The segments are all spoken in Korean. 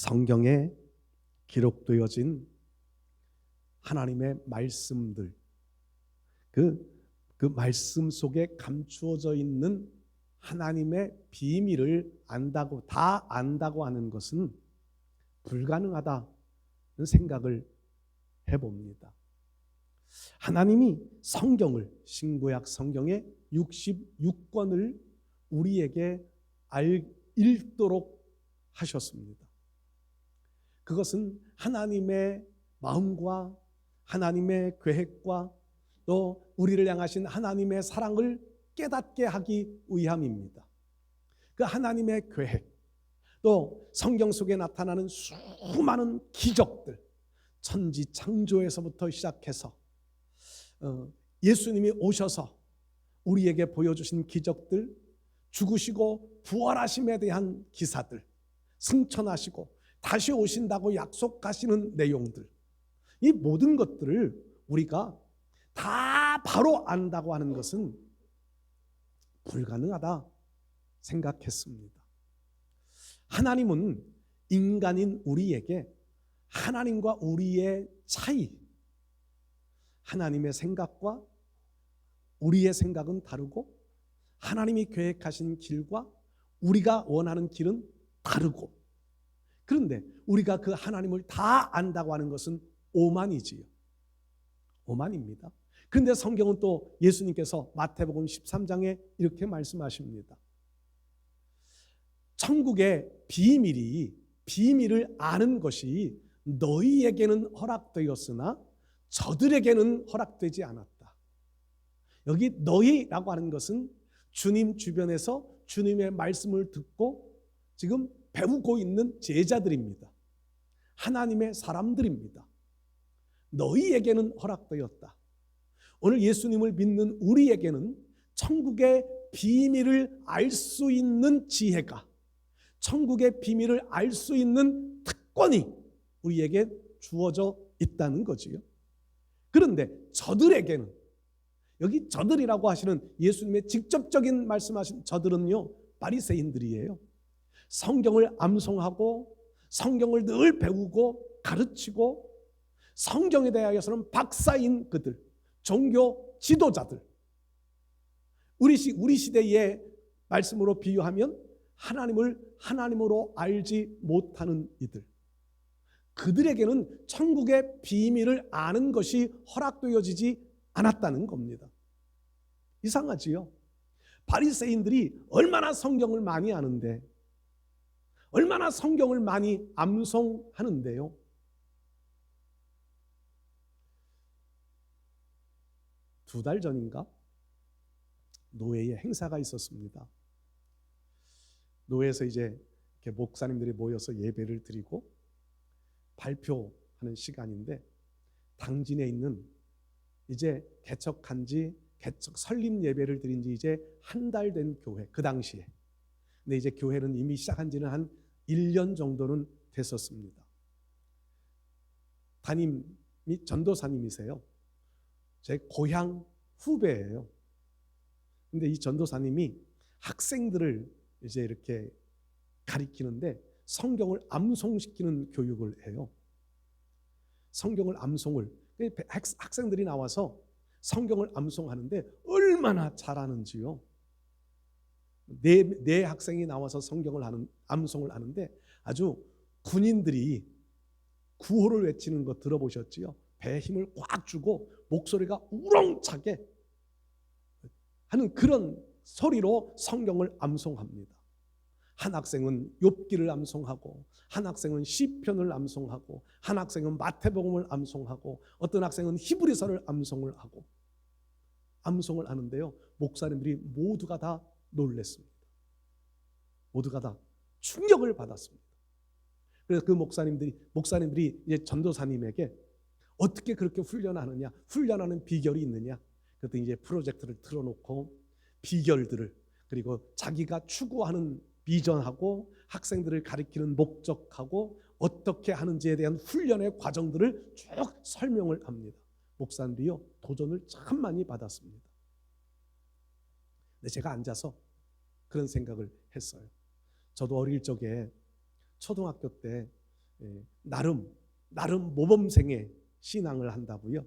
성경에 기록되어진 하나님의 말씀들, 그 말씀 속에 감추어져 있는 하나님의 비밀을 다 안다고 하는 것은 불가능하다는 생각을 해봅니다. 하나님이 성경을, 신구약 성경의 66권을 우리에게 읽도록 하셨습니다. 그것은 하나님의 마음과 하나님의 계획과 또 우리를 향하신 하나님의 사랑을 깨닫게 하기 위함입니다. 그 하나님의 계획, 또 성경 속에 나타나는 수많은 기적들, 천지 창조에서부터 시작해서 예수님이 오셔서 우리에게 보여주신 기적들, 죽으시고 부활하심에 대한 기사들, 승천하시고 다시 오신다고 약속하시는 내용들, 이 모든 것들을 우리가 다 바로 안다고 하는 것은 불가능하다 생각했습니다. 하나님은 인간인 우리에게 하나님과 우리의 차이, 하나님의 생각과 우리의 생각은 다르고 하나님이 계획하신 길과 우리가 원하는 길은 다르고, 그런데 우리가 그 하나님을 다 안다고 하는 것은 오만이지요. 오만입니다. 그런데 성경은 또 예수님께서 마태복음 13장에 이렇게 말씀하십니다. 천국의 비밀을 아는 것이 너희에게는 허락되었으나 저들에게는 허락되지 않았다. 여기 너희라고 하는 것은 주님 주변에서 주님의 말씀을 듣고 지금 배우고 있는 제자들입니다. 하나님의 사람들입니다. 너희에게는 허락되었다. 오늘 예수님을 믿는 우리에게는 천국의 비밀을 알 수 있는 지혜가, 천국의 비밀을 알 수 있는 특권이 우리에게 주어져 있다는 거지요. 그런데 저들에게는, 여기 저들이라고 하시는 예수님의 직접적인 말씀하신 저들은요, 바리새인들이에요. 성경을 암송하고 성경을 늘 배우고 가르치고 성경에 대하여서는 박사인 그들, 종교 지도자들, 우리 시대의 말씀으로 비유하면 하나님을 하나님으로 알지 못하는 이들, 그들에게는 천국의 비밀을 아는 것이 허락되어지지 않았다는 겁니다. 이상하지요? 바리새인들이 얼마나 성경을 많이 아는데, 얼마나 성경을 많이 암송하는데요. 두 달 전인가 노회에 행사가 있었습니다. 노회에서 이제 이렇게 목사님들이 모여서 예배를 드리고 발표하는 시간인데, 당진에 있는 이제 개척 설립 예배를 드린 지 이제 한 달 된 교회, 그 당시에. 근데 이제 교회는 이미 시작한 지는 한 1년 정도는 됐었습니다. 담임이 전도사님이세요. 제 고향 후배예요. 근데 이 전도사님이 학생들을 이제 이렇게 가리키는데 성경을 암송시키는 교육을 해요. 성경을 암송을, 학생들이 나와서 성경을 암송하는데 얼마나 잘하는지요. 네 학생이 나와서 암송을 하는데 아주 군인들이 구호를 외치는 거 들어보셨지요? 배에 힘을 꽉 주고 목소리가 우렁차게 하는 그런 소리로 성경을 암송합니다. 한 학생은 욥기를 암송하고, 한 학생은 시편을 암송하고, 한 학생은 마태복음을 암송하고, 어떤 학생은 히브리서를 암송을 하는데요, 목사님들이 모두가 다 놀랐습니다. 모두가 다 충격을 받았습니다. 그래서 그 목사님들이 이제 전도사님에게 어떻게 그렇게 훈련하느냐, 훈련하는 비결이 있느냐, 그랬더니 이제 프로젝트를 틀어놓고 비결들을, 그리고 자기가 추구하는 비전하고 학생들을 가리키는 목적하고 어떻게 하는지에 대한 훈련의 과정들을 쭉 설명을 합니다. 목사님들이요, 도전을 참 많이 받았습니다. 근데 제가 앉아서 그런 생각을 했어요. 저도 어릴 적에 초등학교 때 나름 모범생의 신앙을 한다고요.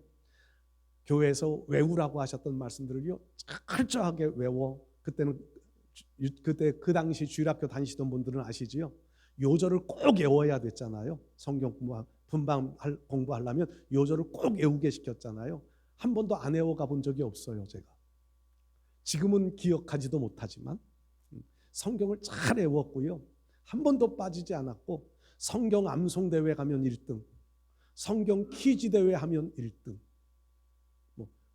교회에서 외우라고 하셨던 말씀들을요 철저하게 외워. 그때 그 당시 주일학교 다니시던 분들은 아시지요. 요절을 꼭 외워야 됐잖아요. 성경 공부하려면 요절을 꼭 외우게 시켰잖아요. 한 번도 안 외워가 본 적이 없어요. 제가 지금은 기억하지도 못하지만 성경을 잘 외웠고요. 한 번도 빠지지 않았고, 성경 암송대회 가면 1등, 성경 퀴즈 대회 하면 1등,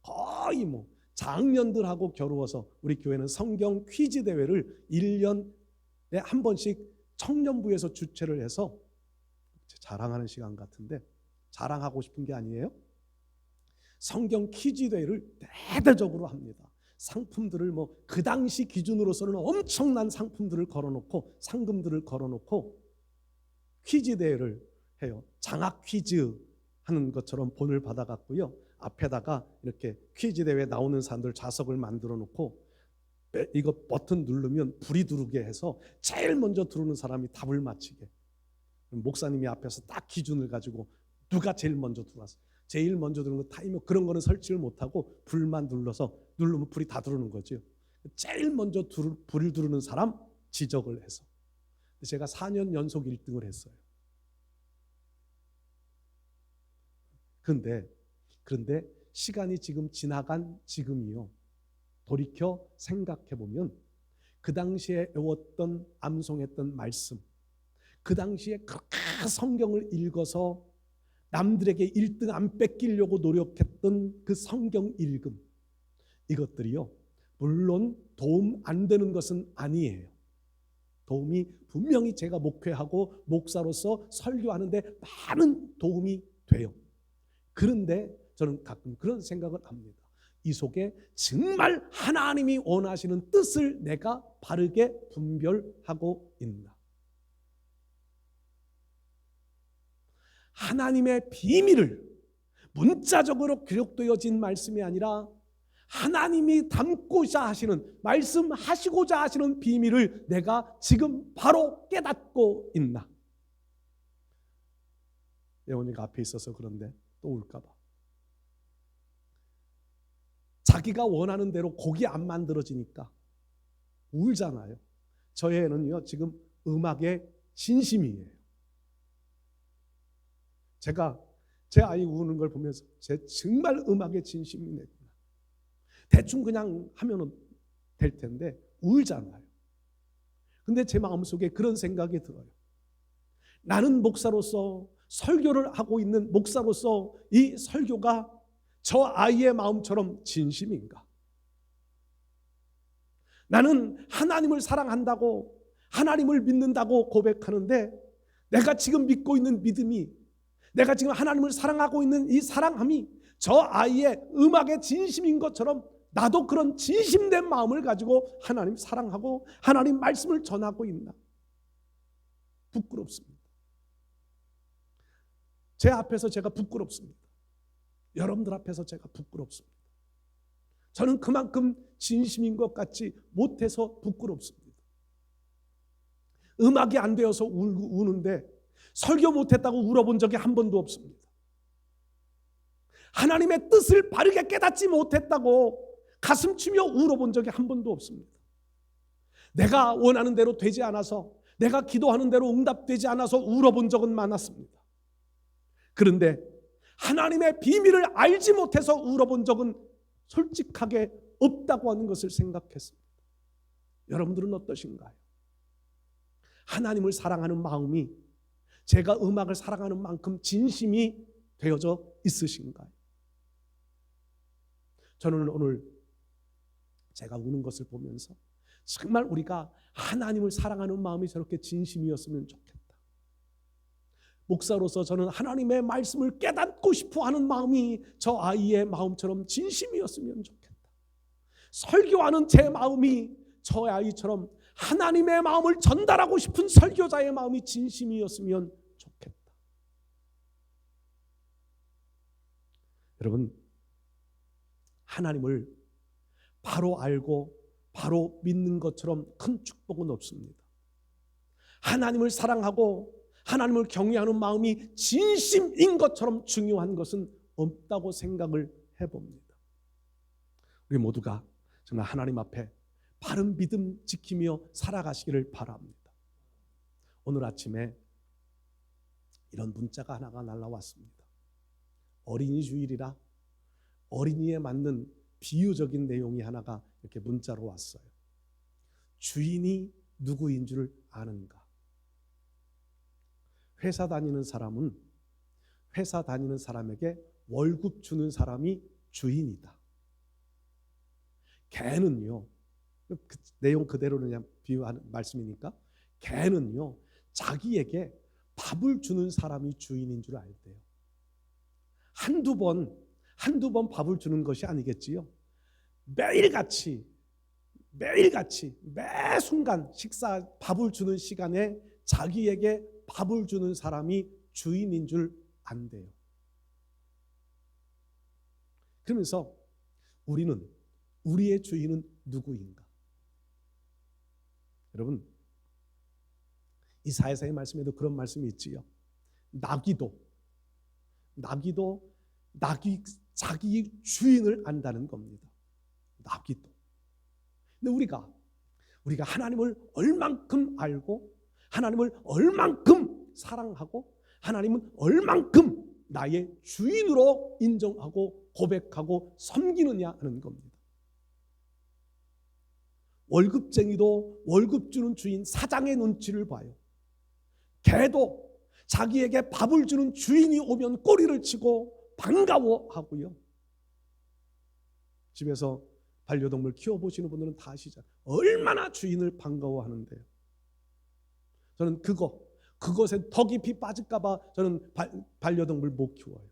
거의 장년들하고 겨루어서 우리 교회는 성경 퀴즈 대회를 1년에 한 번씩 청년부에서 주최를 해서, 자랑하는 시간 같은데 자랑하고 싶은 게 아니에요. 성경 퀴즈 대회를 대대적으로 합니다. 상품들을 그 당시 기준으로서는 엄청난 상품들을 걸어놓고, 상금들을 걸어놓고 퀴즈 대회를 해요. 장학 퀴즈 하는 것처럼 본을 받아갖고요, 앞에다가 이렇게 퀴즈 대회 나오는 사람들 좌석을 만들어 놓고, 이거 버튼 누르면 불이 들어오게 해서 제일 먼저 들어오는 사람이 답을 맞히게. 목사님이 앞에서 딱 기준을 가지고 누가 제일 먼저 들어왔어, 제일 먼저 들어오는 거 타이머, 그런 거는 설치를 못하고 불만 누르면 불이 다 들어오는 거죠. 제일 먼저 불을 두르는 사람 지적을 해서. 제가 4년 연속 1등을 했어요. 그런데 시간이 지금 지나간 지금이요, 돌이켜 생각해 보면 그 당시에 외웠던, 암송했던 말씀, 그 당시에 그렇게 성경을 읽어서 남들에게 1등 안 뺏기려고 노력했던 그 성경 읽음, 이것들이요 물론 도움 안 되는 것은 아니에요. 도움이 분명히, 제가 목회하고 목사로서 설교하는데 많은 도움이 돼요. 그런데 저는 가끔 그런 생각을 합니다. 이 속에 정말 하나님이 원하시는 뜻을 내가 바르게 분별하고 있나? 하나님의 비밀을, 문자적으로 기록되어진 말씀이 아니라 하나님이 담고자 하시는, 말씀하시고자 하시는 비밀을 내가 지금 바로 깨닫고 있나? 예원이가 앞에 있어서 그런데 또 울까 봐. 자기가 원하는 대로 곡이 안 만들어지니까 울잖아요. 저희 애는요 지금 음악에 진심이에요. 제가 제 아이 우는 걸 보면서 정말 음악에 진심이네. 대충 그냥 하면 될 텐데 울잖아요. 근데 제 마음속에 그런 생각이 들어요. 나는 목사로서 설교를 하고 있는 목사로서 이 설교가 저 아이의 마음처럼 진심인가? 나는 하나님을 사랑한다고, 하나님을 믿는다고 고백하는데, 내가 지금 믿고 있는 믿음이, 내가 지금 하나님을 사랑하고 있는 이 사랑함이 저 아이의 음악의 진심인 것처럼 나도 그런 진심된 마음을 가지고 하나님 사랑하고 하나님 말씀을 전하고 있나? 부끄럽습니다. 제 앞에서 제가 부끄럽습니다. 여러분들 앞에서 제가 부끄럽습니다. 저는 그만큼 진심인 것 같지 못해서 부끄럽습니다. 음악이 안 되어서 우는데 설교 못했다고 울어본 적이 한 번도 없습니다. 하나님의 뜻을 바르게 깨닫지 못했다고 가슴 치며 울어본 적이 한 번도 없습니다. 내가 원하는 대로 되지 않아서, 내가 기도하는 대로 응답되지 않아서 울어본 적은 많았습니다. 그런데 하나님의 비밀을 알지 못해서 울어본 적은 솔직하게 없다고 하는 것을 생각했습니다. 여러분들은 어떠신가요? 하나님을 사랑하는 마음이 제가 음악을 사랑하는 만큼 진심이 되어져 있으신가요? 저는 오늘 제가 우는 것을 보면서 정말 우리가 하나님을 사랑하는 마음이 저렇게 진심이었으면 좋겠다. 목사로서 저는 하나님의 말씀을 깨닫고 싶어하는 마음이 저 아이의 마음처럼 진심이었으면 좋겠다. 설교하는 제 마음이 저 아이처럼 하나님의 마음을 전달하고 싶은 설교자의 마음이 진심이었으면 좋겠다. 여러분, 하나님을 바로 알고 바로 믿는 것처럼 큰 축복은 없습니다. 하나님을 사랑하고 하나님을 경외하는 마음이 진심인 것처럼 중요한 것은 없다고 생각을 해봅니다. 우리 모두가 정말 하나님 앞에 바른 믿음 지키며 살아가시기를 바랍니다. 오늘 아침에 이런 문자가 하나가 날라왔습니다. 어린이 주일이라 어린이에 맞는 비유적인 내용이 하나가 이렇게 문자로 왔어요. 주인이 누구인 줄 아는가? 회사 다니는 사람은 회사 다니는 사람에게 월급 주는 사람이 주인이다. 개는요, 그 내용 그대로 그냥 비유하는 말씀이니까, 개는요 자기에게 밥을 주는 사람이 주인인 줄 알대요. 한두 번 밥을 주는 것이 아니겠지요. 매일같이 매 순간 밥을 주는 시간에 자기에게 밥을 주는 사람이 주인인 줄 안대요. 그러면서 우리의 주인은 누구인가? 여러분, 이사야서의 말씀에도 그런 말씀이 있지요. 나귀도 자기 주인을 안다는 겁니다. 나귀도. 근데 우리가 하나님을 얼만큼 알고 하나님을 얼만큼 사랑하고 하나님은 얼만큼 나의 주인으로 인정하고 고백하고 섬기느냐 하는 겁니다. 월급쟁이도 월급 주는 주인 사장의 눈치를 봐요. 개도 자기에게 밥을 주는 주인이 오면 꼬리를 치고 반가워하고요. 집에서 반려동물 키워보시는 분들은 다 아시잖아요. 얼마나 주인을 반가워하는데요. 저는 그것에 더 깊이 빠질까 봐 저는 반려동물 못 키워요.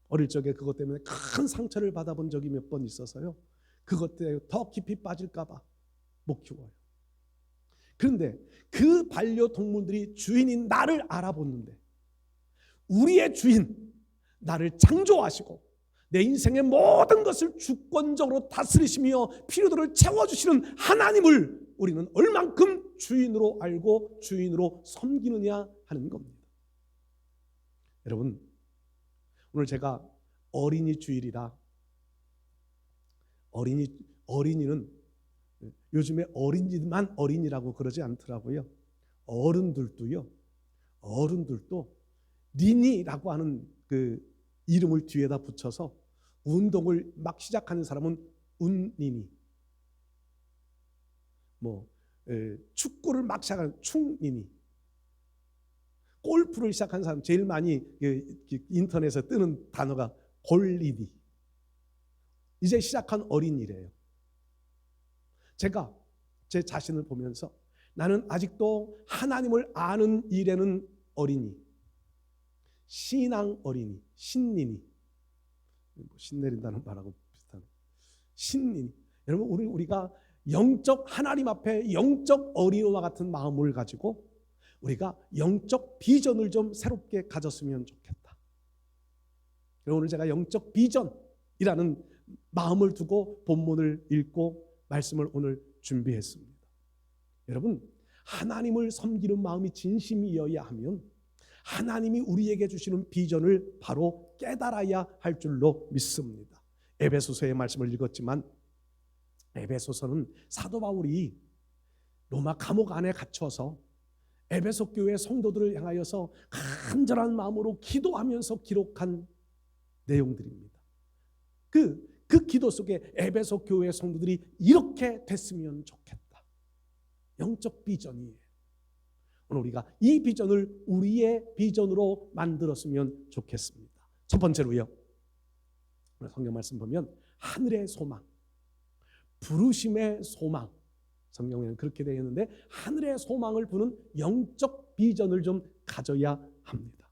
어릴 적에 그것 때문에 큰 상처를 받아본 적이 몇 번 있어서요. 그것 때문에 더 깊이 빠질까 봐 못 키워요. 그런데 그 반려동물들이 주인인 나를 알아보는데 우리의 주인, 나를 창조하시고 내 인생의 모든 것을 주권적으로 다스리시며 필요들을 채워주시는 하나님을 우리는 얼만큼 주인으로 알고 주인으로 섬기느냐 하는 겁니다. 여러분, 오늘 제가 어린이 주일이라 어린이는 요즘에 어린이만 어린이라고 그러지 않더라고요. 어른들도 니니라고 하는 그 이름을 뒤에다 붙여서 운동을 막 시작하는 사람은 운니니, 축구를 막 시작하는 충니니, 골프를 시작한 사람 제일 많이 인터넷에 뜨는 단어가 골리니. 이제 시작한 어린이래요. 제가 제 자신을 보면서 나는 아직도 하나님을 아는 일에는 어린이, 신앙 어린이, 신니니, 신내린다는 말하고 비슷한 신니니. 여러분, 우리가 영적 하나님 앞에 영적 어린이와 같은 마음을 가지고 우리가 영적 비전을 좀 새롭게 가졌으면 좋겠다. 오늘 제가 영적 비전이라는 마음을 두고 본문을 읽고 말씀을 오늘 준비했습니다. 여러분, 하나님을 섬기는 마음이 진심이어야 하면 하나님이 우리에게 주시는 비전을 바로 깨달아야 할 줄로 믿습니다. 에베소서의 말씀을 읽었지만 에베소서는 사도 바울이 로마 감옥 안에 갇혀서 에베소 교회 성도들을 향하여서 간절한 마음으로 기도하면서 기록한 내용들입니다. 그 기도 속에 에베소 교회 성도들이 이렇게 됐으면 좋겠다. 영적 비전이에요. 오늘 우리가 이 비전을 우리의 비전으로 만들었으면 좋겠습니다. 첫 번째로요, 오늘 성경 말씀 보면 하늘의 소망, 부르심의 소망, 성경에는 그렇게 되어 있는데 하늘의 소망을 부는 영적 비전을 좀 가져야 합니다.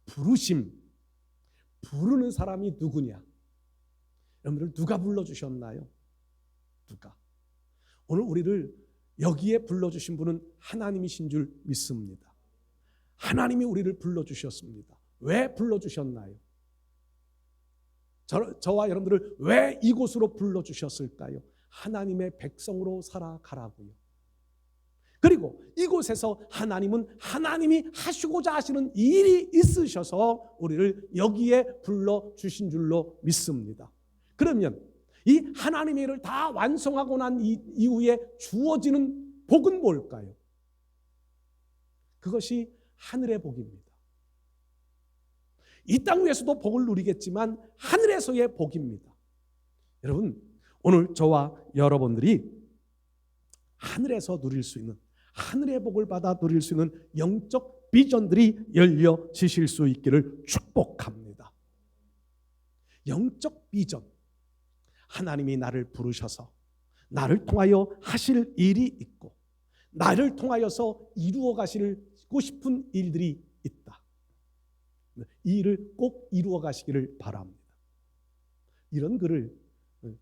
부르심, 부르는 사람이 누구냐? 여러분들 누가 불러주셨나요? 누가? 오늘 우리를 여기에 불러주신 분은 하나님이신 줄 믿습니다. 하나님이 우리를 불러주셨습니다. 왜 불러주셨나요? 저와 여러분들을 왜 이곳으로 불러주셨을까요? 하나님의 백성으로 살아가라고요. 그리고 이곳에서 하나님은 하나님이 하시고자 하시는 일이 있으셔서 우리를 여기에 불러주신 줄로 믿습니다. 그러면 이 하나님의 일을 다 완성하고 난 이후에 주어지는 복은 뭘까요? 그것이 하늘의 복입니다. 이 땅 위에서도 복을 누리겠지만 하늘에서의 복입니다. 여러분, 오늘 저와 여러분들이 하늘에서 누릴 수 있는, 하늘의 복을 받아 누릴 수 있는 영적 비전들이 열려지실 수 있기를 축복합니다. 영적 비전, 하나님이 나를 부르셔서 나를 통하여 하실 일이 있고 나를 통하여서 이루어 가시고 싶은 일들이 있다. 이 일을 꼭 이루어 가시기를 바랍니다. 이런 글을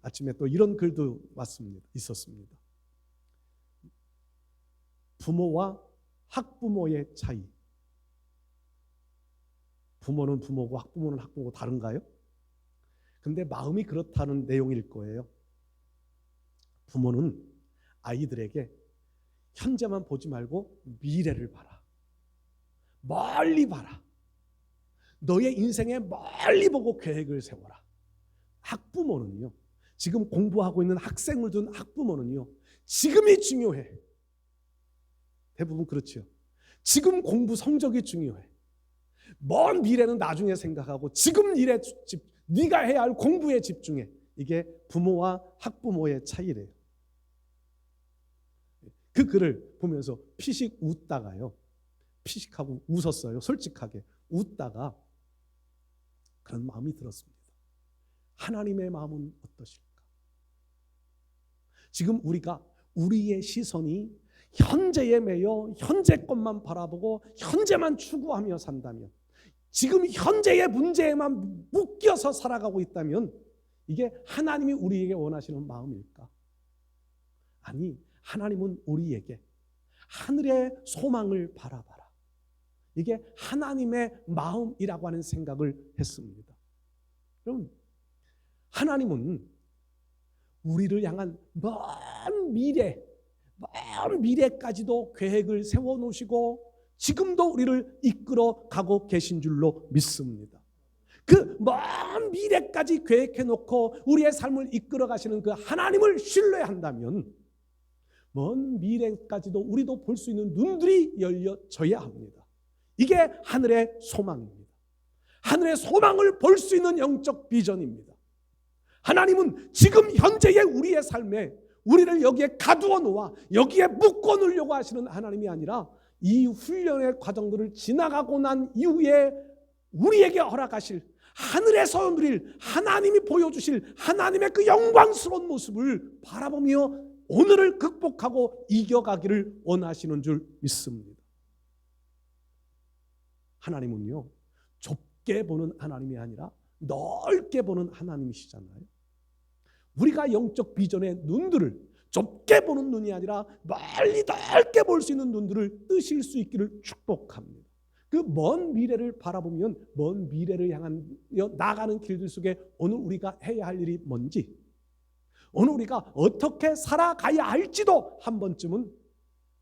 아침에 또 이런 글도 있었습니다. 부모와 학부모의 차이. 부모는 부모고 학부모는 학부모고 다른가요? 근데 마음이 그렇다는 내용일 거예요. 부모는 아이들에게 현재만 보지 말고 미래를 봐라. 멀리 봐라. 너의 인생에 멀리 보고 계획을 세워라. 학부모는요, 지금 공부하고 있는 학생을 둔 학부모는요, 지금이 중요해. 대부분 그렇죠. 지금 공부 성적이 중요해. 먼 미래는 나중에 생각하고 지금 일에 네가 해야 할 공부에 집중해. 이게 부모와 학부모의 차이래요. 그 글을 보면서 피식 웃다가요, 피식하고 웃었어요. 솔직하게 웃다가 그런 마음이 들었습니다. 하나님의 마음은 어떠실까? 지금 우리의 시선이 현재에 매여 현재 것만 바라보고 현재만 추구하며 산다면, 지금 현재의 문제에만 묶여서 살아가고 있다면 이게 하나님이 우리에게 원하시는 마음일까? 아니, 하나님은 우리에게 하늘의 소망을 바라봐라. 이게 하나님의 마음이라고 하는 생각을 했습니다. 여러분, 하나님은 우리를 향한 먼 미래까지도 계획을 세워놓으시고 지금도 우리를 이끌어 가고 계신 줄로 믿습니다. 그 먼 미래까지 계획해놓고 우리의 삶을 이끌어 가시는 그 하나님을 신뢰한다면 먼 미래까지도 우리도 볼 수 있는 눈들이 열려져야 합니다. 이게 하늘의 소망입니다. 하늘의 소망을 볼 수 있는 영적 비전입니다. 하나님은 지금 현재의 우리의 삶에 우리를 여기에 가두어 놓아 여기에 묶어 놓으려고 하시는 하나님이 아니라 이 훈련의 과정들을 지나가고 난 이후에 우리에게 허락하실, 하늘에서 누릴, 하나님이 보여주실 하나님의 그 영광스러운 모습을 바라보며 오늘을 극복하고 이겨가기를 원하시는 줄 믿습니다. 하나님은요, 좁게 보는 하나님이 아니라 넓게 보는 하나님이시잖아요. 우리가 영적 비전의 눈들을 좁게 보는 눈이 아니라 멀리 넓게 볼 수 있는 눈들을 뜨실 수 있기를 축복합니다. 그 먼 미래를 바라보면 먼 미래를 향한 나가는 길들 속에 오늘 우리가 해야 할 일이 뭔지, 오늘 우리가 어떻게 살아가야 할지도 한 번쯤은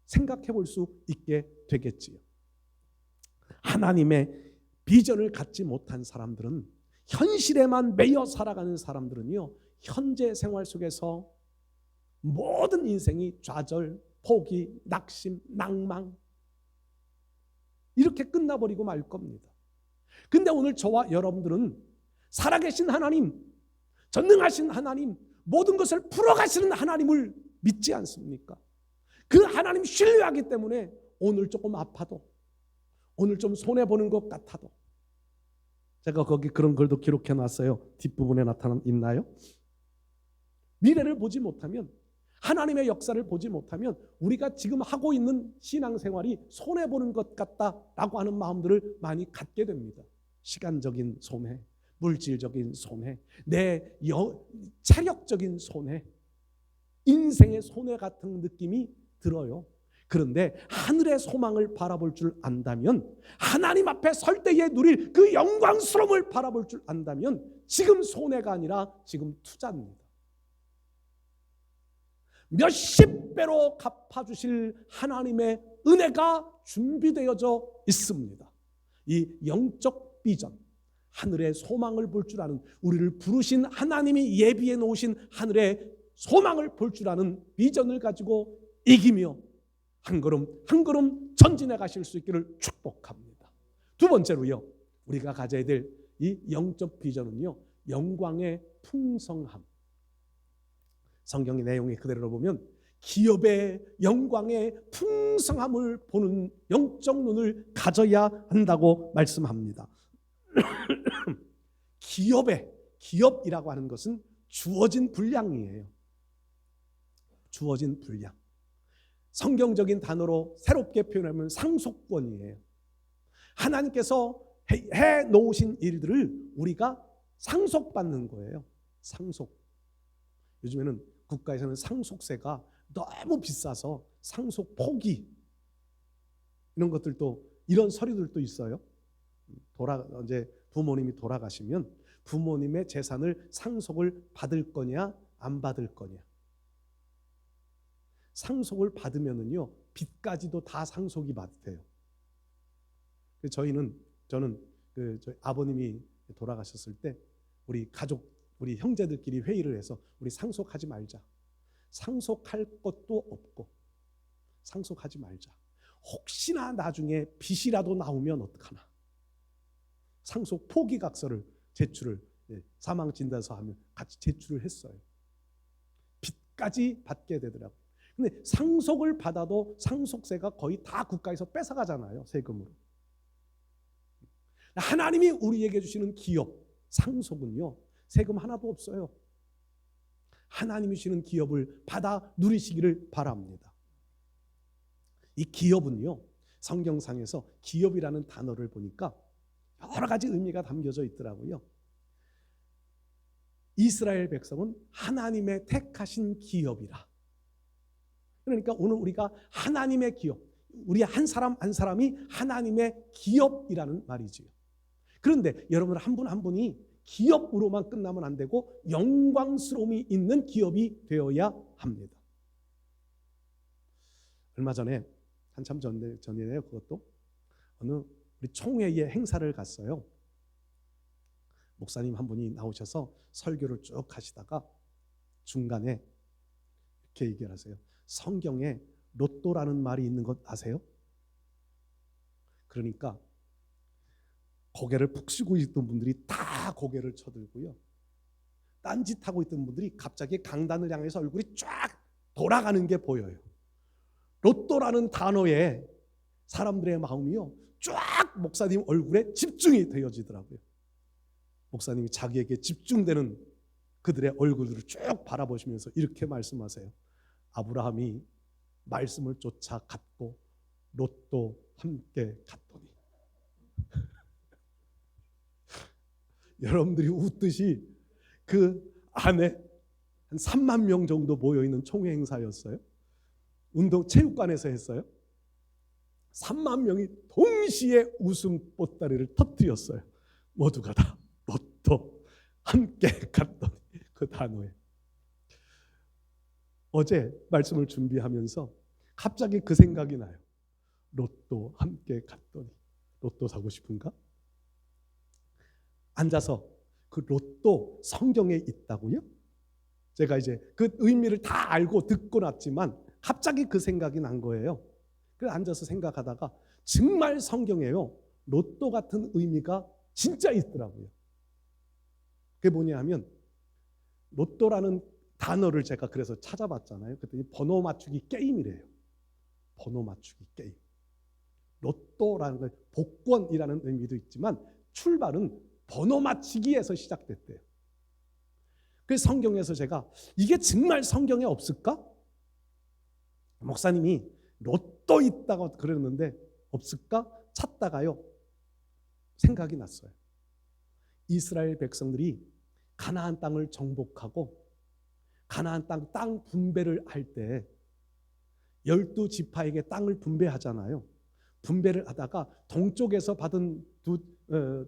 생각해 볼 수 있게 되겠지요. 하나님의 비전을 갖지 못한 사람들은, 현실에만 매여 살아가는 사람들은요, 현재 생활 속에서 모든 인생이 좌절, 포기, 낙심, 낭망 이렇게 끝나버리고 말 겁니다. 근데 오늘 저와 여러분들은 살아계신 하나님, 전능하신 하나님, 모든 것을 풀어가시는 하나님을 믿지 않습니까? 그 하나님 신뢰하기 때문에 오늘 조금 아파도, 오늘 좀 손해보는 것 같아도, 제가 거기 그런 글도 기록해 놨어요. 뒷부분에 있나요? 미래를 보지 못하면, 하나님의 역사를 보지 못하면 우리가 지금 하고 있는 신앙생활이 손해보는 것 같다라고 하는 마음들을 많이 갖게 됩니다. 시간적인 손해, 물질적인 손해, 내 체력적인 손해, 인생의 손해 같은 느낌이 들어요. 그런데 하늘의 소망을 바라볼 줄 안다면, 하나님 앞에 설 때에 누릴 그 영광스러움을 바라볼 줄 안다면 지금 손해가 아니라 지금 투자입니다. 몇십 배로 갚아주실 하나님의 은혜가 준비되어져 있습니다. 이 영적 비전, 하늘의 소망을 볼 줄 아는, 우리를 부르신 하나님이 예비해 놓으신 하늘의 소망을 볼 줄 아는 비전을 가지고 이기며 한 걸음 한 걸음 전진해 가실 수 있기를 축복합니다. 두 번째로요, 우리가 가져야 될 이 영적 비전은요, 영광의 풍성함. 성경의 내용이 그대로 보면 기업의 영광의 풍성함을 보는 영적 눈을 가져야 한다고 말씀합니다. 기업이라고 하는 것은 주어진 분량이에요. 주어진 분량. 성경적인 단어로 새롭게 표현하면 상속권이에요. 하나님께서 해 놓으신 일들을 우리가 상속받는 거예요. 상속. 요즘에는 국가에서는 상속세가 너무 비싸서 상속 포기 이런 것들도, 이런 서류들도 있어요. 이제 부모님이 돌아가시면 부모님의 재산을 상속을 받을 거냐 안 받을 거냐. 상속을 받으면은요, 빚까지도 다 상속이 돼요. 저는 저희 아버님이 돌아가셨을 때 우리 가족, 우리 형제들끼리 회의를 해서 우리 상속하지 말자. 상속할 것도 없고 상속하지 말자. 혹시나 나중에 빚이라도 나오면 어떡하나. 상속 포기각서를 제출을, 사망진단서 하면 같이 제출을 했어요. 빚까지 받게 되더라고요. 근데 상속을 받아도 상속세가 거의 다 국가에서 뺏어가잖아요, 세금으로. 하나님이 우리에게 주시는 기업, 상속은요, 세금 하나도 없어요. 하나님이 주시는 기업을 받아 누리시기를 바랍니다. 이 기업은요, 성경상에서 기업이라는 단어를 보니까 여러 가지 의미가 담겨져 있더라고요. 이스라엘 백성은 하나님의 택하신 기업이라. 그러니까 오늘 우리가 하나님의 기업, 우리 한 사람 한 사람이 하나님의 기업이라는 말이지요. 그런데 여러분 한 분 한 분이 기업으로만 끝나면 안 되고 영광스러움이 있는 기업이 되어야 합니다. 얼마 전에, 한참 전이네요. 그것도 어느 우리 총회의 행사를 갔어요. 목사님 한 분이 나오셔서 설교를 쭉 하시다가 중간에 이렇게 얘기를 하세요. 성경에 로또라는 말이 있는 것 아세요? 그러니까 고개를 푹 쉬고 있던 분들이 다 고개를 쳐들고요, 딴짓하고 있던 분들이 갑자기 강단을 향해서 얼굴이 쫙 돌아가는 게 보여요. 로또라는 단어에 사람들의 마음이요, 쫙 목사님 얼굴에 집중이 되어지더라고요. 목사님이 자기에게 집중되는 그들의 얼굴들을 쭉 바라보시면서 이렇게 말씀하세요. 아브라함이 말씀을 쫓아 갔고 롯도 함께 갔더니. 여러분들이 웃듯이 그 안에 한 3만 명 정도 모여있는 총회 행사였어요. 체육관에서 했어요. 3만 명이 동시에 웃음 보따리를 터뜨렸어요. 모두가 다 로또 함께 갔더니, 그 단어에. 어제 말씀을 준비하면서 갑자기 그 생각이 나요. 로또 함께 갔더니. 로또 사고 싶은가? 앉아서 그 로또 성경에 있다고요? 제가 이제 그 의미를 다 알고 듣고 났지만 갑자기 그 생각이 난 거예요. 그래서 앉아서 생각하다가 정말 성경에요, 로또 같은 의미가 진짜 있더라고요. 그게 뭐냐 하면, 로또라는 단어를 제가 그래서 찾아봤잖아요. 그랬더니 번호 맞추기 게임이래요. 번호 맞추기 게임. 로또라는 건 복권이라는 의미도 있지만 출발은 번호 맞히기에서 시작됐대요. 그래서 성경에서 제가 이게 정말 성경에 없을까? 목사님이 로또 있다고 그랬는데 없을까? 찾다가요, 생각이 났어요. 이스라엘 백성들이 가나안 땅을 정복하고 가나안 땅 분배를 할 때 12지파에게 땅을 분배하잖아요. 분배를 하다가 동쪽에서 받은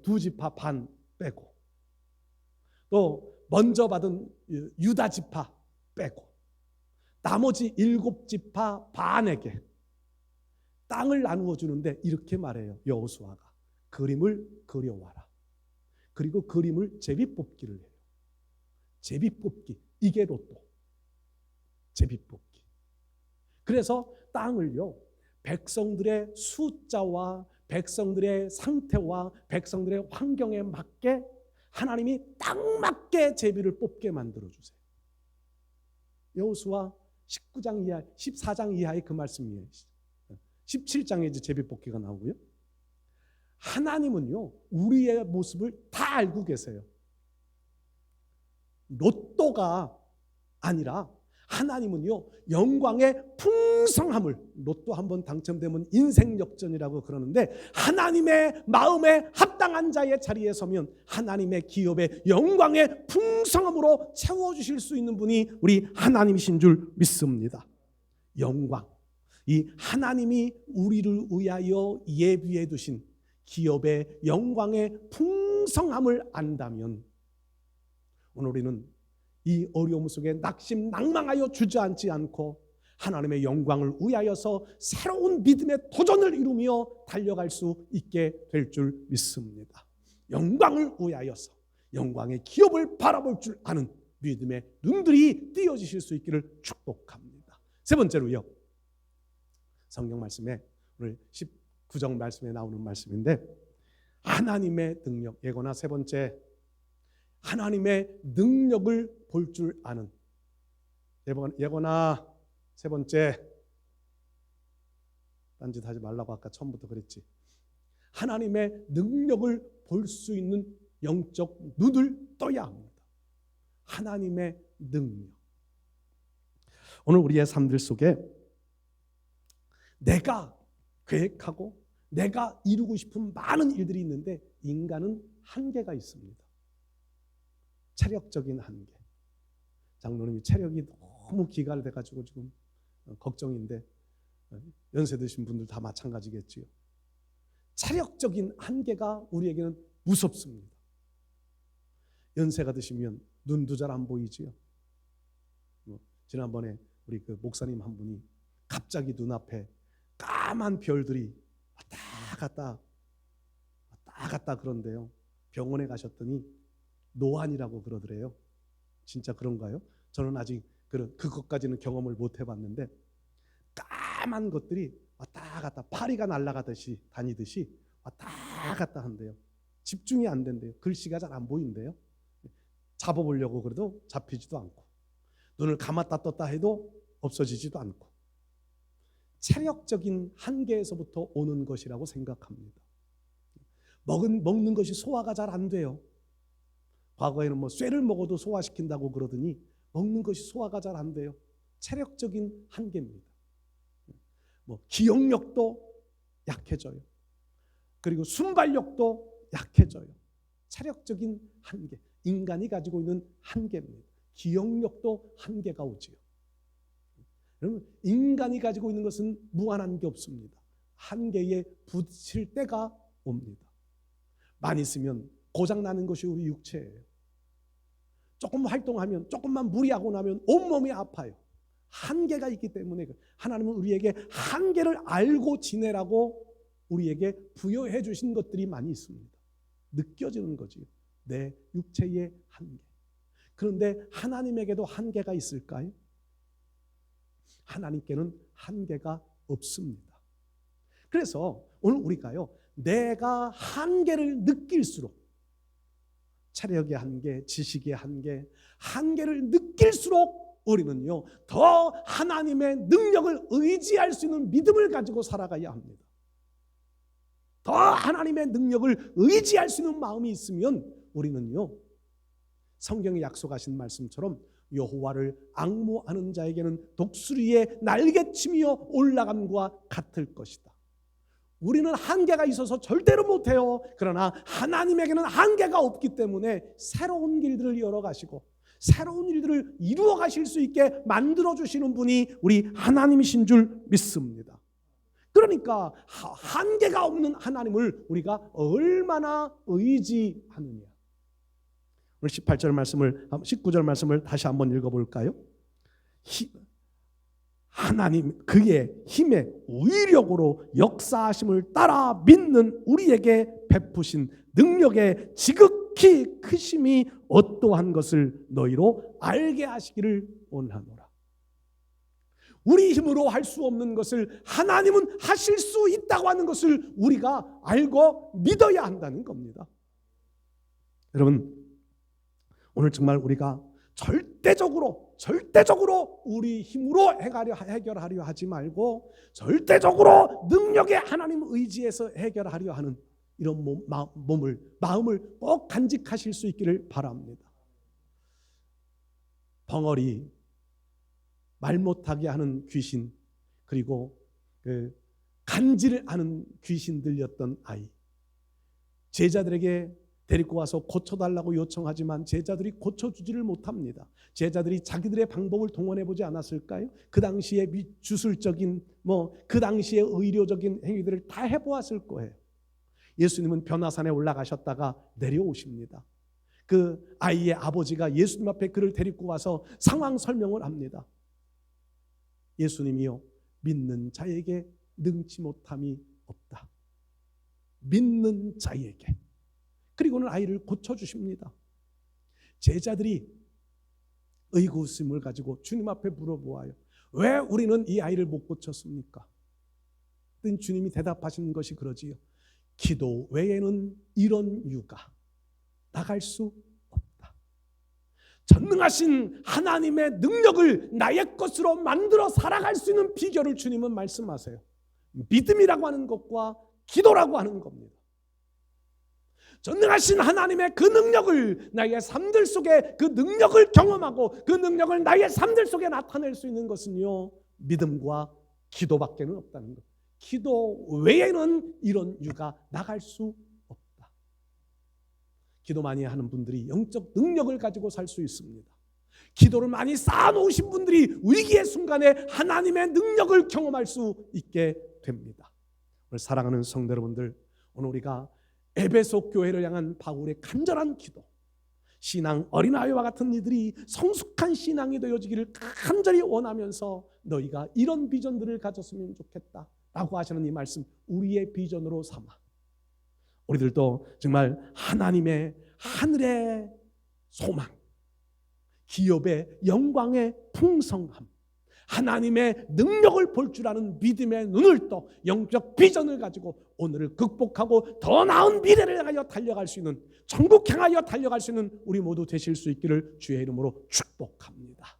두 지파 반 빼고, 또 먼저 받은 유다 지파 빼고, 나머지 7지파 반에게 땅을 나누어 주는데 이렇게 말해요. 여호수아가 그림을 그려와라. 그리고 그림을 제비뽑기를 해요. 제비뽑기, 이게 로또. 제비뽑기. 그래서 땅을요, 백성들의 숫자와 백성들의 상태와 백성들의 환경에 맞게 하나님이 딱 맞게 제비를 뽑게 만들어 주세요. 여호수아 19장 이하, 14장 이하의 그 말씀이에요. 17장에 이제 제비 뽑기가 나오고요. 하나님은요, 우리의 모습을 다 알고 계세요. 로또가 아니라 하나님은요, 영광의 풍성함을, 로또 한번 당첨되면 인생 역전이라고 그러는데, 하나님의 마음에 합당한 자의 자리에 서면 하나님의 기업의 영광의 풍성함으로 채워주실 수 있는 분이 우리 하나님이신 줄 믿습니다. 영광, 이 하나님이 우리를 위하여 예비해 두신 기업의 영광의 풍성함을 안다면, 오늘 우리는 이 어려움 속에 낙심낭망하여 주저앉지 않고 하나님의 영광을 위하여서 새로운 믿음의 도전을 이루며 달려갈 수 있게 될 줄 믿습니다. 영광을 위하여서 영광의 기업을 바라볼 줄 아는 믿음의 눈들이 띄어지실 수 있기를 축복합니다. 세 번째로요, 성경 말씀에 오늘 19절 말씀에 나오는 말씀인데, 하나님의 능력, 예거나 세 번째, 하나님의 능력을 볼 줄 아는, 예거나 세 번째, 딴짓 하지 말라고 아까 처음부터 그랬지. 하나님의 능력을 볼 수 있는 영적 눈을 떠야 합니다. 하나님의 능력. 오늘 우리의 삶들 속에 내가 계획하고 내가 이루고 싶은 많은 일들이 있는데, 인간은 한계가 있습니다. 체력적인 한계. 장로님이 체력이 너무 기갈돼가지고 지금 걱정인데, 연세 드신 분들 다 마찬가지겠지요. 체력적인 한계가 우리에게는 무섭습니다. 연세가 드시면 눈도 잘 안 보이지요. 지난번에 우리 그 목사님 한 분이 갑자기 눈앞에 까만 별들이 왔다 갔다 그런데요, 병원에 가셨더니 노안이라고 그러더래요. 진짜 그런가요? 저는 아직 그것까지는 경험을 못 해봤는데, 까만 것들이 왔다 갔다 파리가 날아가듯이 다니듯이 왔다 갔다 한대요. 집중이 안 된대요. 글씨가 잘 안 보인대요. 잡아보려고 그래도 잡히지도 않고, 눈을 감았다 떴다 해도 없어지지도 않고, 체력적인 한계에서부터 오는 것이라고 생각합니다. 먹는 것이 소화가 잘 안 돼요. 과거에는 쇠를 먹어도 소화시킨다고 그러더니 먹는 것이 소화가 잘 안 돼요. 체력적인 한계입니다. 기억력도 약해져요. 그리고 순발력도 약해져요. 체력적인 한계, 인간이 가지고 있는 한계입니다. 기억력도 한계가 오지요. 여러분, 인간이 가지고 있는 것은 무한한 게 없습니다. 한계에 부딪힐 때가 옵니다. 많이 쓰면 고장나는 것이 우리 육체예요. 조금 활동하면, 조금만 무리하고 나면 온몸이 아파요. 한계가 있기 때문에 하나님은 우리에게 한계를 알고 지내라고 우리에게 부여해 주신 것들이 많이 있습니다. 느껴지는 거지요. 내 육체의 한계. 그런데 하나님에게도 한계가 있을까요? 하나님께는 한계가 없습니다. 그래서 오늘 우리가요, 내가 한계를 느낄수록, 체력의 한계, 지식의 한계, 한계를 느낄수록 우리는요, 더 하나님의 능력을 의지할 수 있는 믿음을 가지고 살아가야 합니다. 더 하나님의 능력을 의지할 수 있는 마음이 있으면 우리는요, 성경에 약속하신 말씀처럼 여호와를 앙모하는 자에게는 독수리의 날개치며 올라감과 같을 것이다. 우리는 한계가 있어서 절대로 못해요. 그러나 하나님에게는 한계가 없기 때문에 새로운 길들을 열어가시고 새로운 일들을 이루어 가실 수 있게 만들어주시는 분이 우리 하나님이신 줄 믿습니다. 그러니까 한계가 없는 하나님을 우리가 얼마나 의지하느냐. 오늘 18절 말씀을, 19절 말씀을 다시 한번 읽어볼까요? 하나님 그의 힘의 위력으로 역사하심을 따라 믿는 우리에게 베푸신 능력의 지극히 크심이 어떠한 것을 너희로 알게 하시기를 원하노라. 우리 힘으로 할 수 없는 것을 하나님은 하실 수 있다고 하는 것을 우리가 알고 믿어야 한다는 겁니다. 여러분, 오늘 정말 우리가 절대적으로 우리 힘으로 해결하려 하지 말고 절대적으로 능력의 하나님 의지에서 해결하려 하는 이런 마음을 꼭 간직하실 수 있기를 바랍니다. 벙어리, 말 못하게 하는 귀신, 그리고 간질을 하는 귀신 들렸던 아이, 제자들에게 데리고 와서 고쳐달라고 요청하지만 제자들이 고쳐주지를 못합니다. 제자들이 자기들의 방법을 동원해보지 않았을까요? 그 당시에 주술적인 그 당시에 의료적인 행위들을 다 해보았을 거예요. 예수님은 변화산에 올라가셨다가 내려오십니다. 그 아이의 아버지가 예수님 앞에 그를 데리고 와서 상황 설명을 합니다. 예수님이요, 믿는 자에게 능치 못함이 없다. 믿는 자에게. 그리고는 아이를 고쳐주십니다. 제자들이 의구심을 가지고 주님 앞에 물어보아요. 왜 우리는 이 아이를 못 고쳤습니까? 그랬더니 주님이 대답하시는 것이 그러지요. 기도 외에는 이런 유가 나갈 수 없다. 전능하신 하나님의 능력을 나의 것으로 만들어 살아갈 수 있는 비결을 주님은 말씀하세요. 믿음이라고 하는 것과 기도라고 하는 겁니다. 전능하신 하나님의 그 능력을 나의 삶들 속에 그 능력을 경험하고 그 능력을 나의 삶들 속에 나타낼 수 있는 것은요, 믿음과 기도밖에는 없다는 것. 기도 외에는 이런 유가 나갈 수 없다. 기도 많이 하는 분들이 영적 능력을 가지고 살 수 있습니다. 기도를 많이 쌓아놓으신 분들이 위기의 순간에 하나님의 능력을 경험할 수 있게 됩니다. 오늘 사랑하는 성도 여러분들, 오늘 우리가 에베소 교회를 향한 바울의 간절한 기도, 신앙 어린아이와 같은 이들이 성숙한 신앙이 되어지기를 간절히 원하면서 너희가 이런 비전들을 가졌으면 좋겠다 라고 하시는 이 말씀, 우리의 비전으로 삼아 우리들도 정말 하나님의 하늘의 소망, 기업의 영광의 풍성함, 하나님의 능력을 볼 줄 아는 믿음의 눈을 떠 영적 비전을 가지고 오늘을 극복하고 더 나은 미래를 향하여 달려갈 수 있는, 천국 향하여 달려갈 수 있는 우리 모두 되실 수 있기를 주의 이름으로 축복합니다.